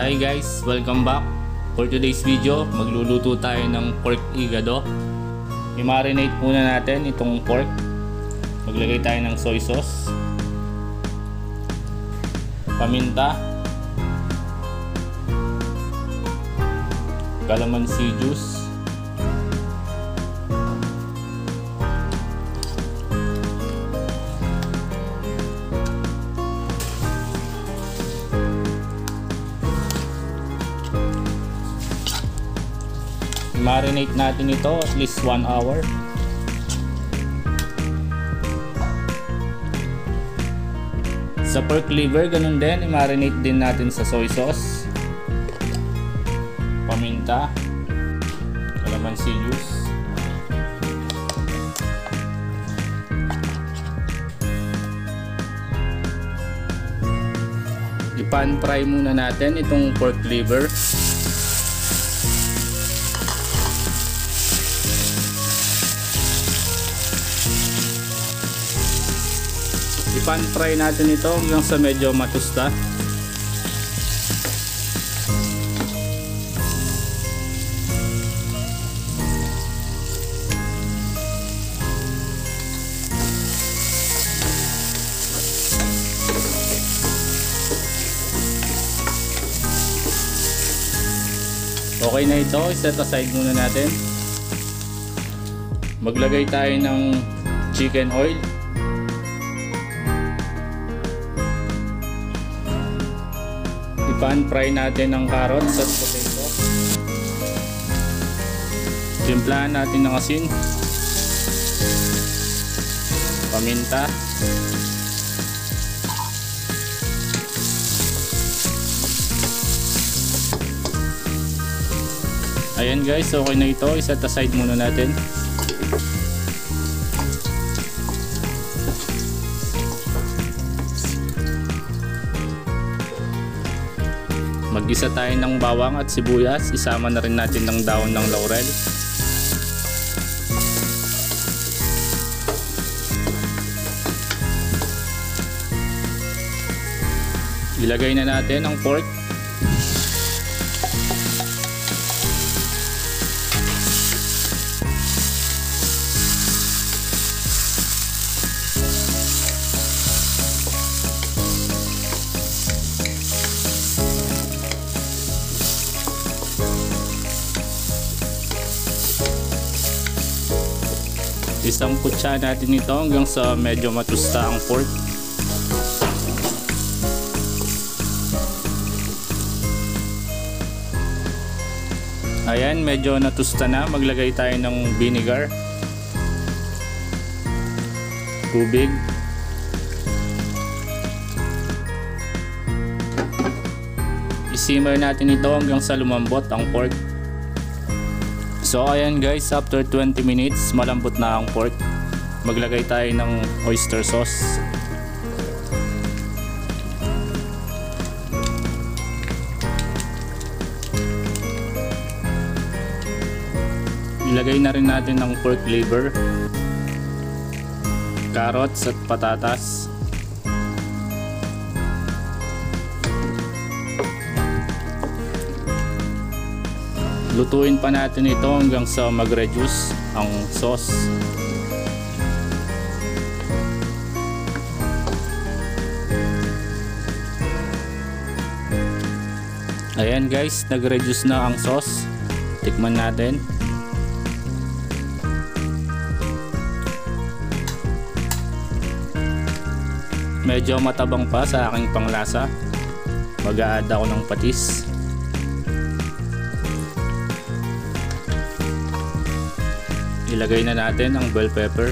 Hi guys, welcome back. For today's video, magluluto tayo ng pork igado. I-marinate muna natin itong pork. Maglagay tayo ng soy sauce, paminta, calamansi juice, marinate natin ito at least 1 hour. Sa pork liver, ganun din, i-marinate din natin sa soy sauce, paminta, calamansi juice, i-pan fry muna natin itong pork liver. I-pan fry natin ito hanggang sa medyo matusta. Okay na ito, set aside muna natin. Maglagay tayo ng chicken oil. I-pan fry natin ng carrots at potato. Timplahan natin ng asin, paminta, ayan guys, okay na ito. I-set aside muna natin. Mag-isa tayo ng bawang at sibuyas. Isama na rin natin ng dahon ng laurel. Ilagay na natin ang pork. Isang kutsa natin ito hanggang sa medyo matusta ang pork. Ayan, medyo natusta na. Maglagay tayo ng vinegar, tubig, i-simmer natin ito hanggang sa lumambot ang pork. So ayan guys, after 20 minutes malambot na ang pork. Maglagay tayo ng oyster sauce. Ilagay na rin natin ng pork liver, carrots at patatas. Lutuin pa natin ito hanggang sa mag-reduce ang sauce. Ayan guys, nag-reduce na ang sauce. Tikman natin. Medyo matabang pa sa aking panglasa. Mag-a-add ako ng patis. Ilagay na natin ang bell pepper.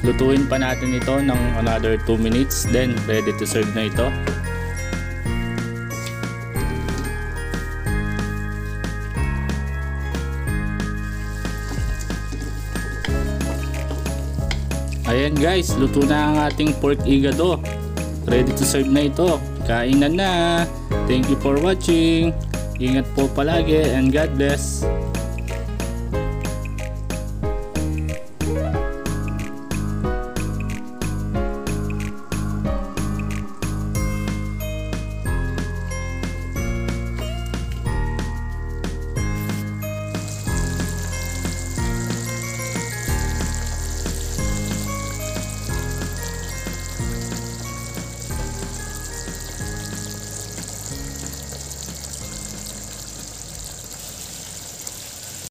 Lutuin pa natin ito ng another 2 minutes, then ready to serve na ito. Ayan guys, luto na ang ating pork igado. Ready to serve na ito. Kainan na. Thank you for watching. Ingat po palagi and God bless.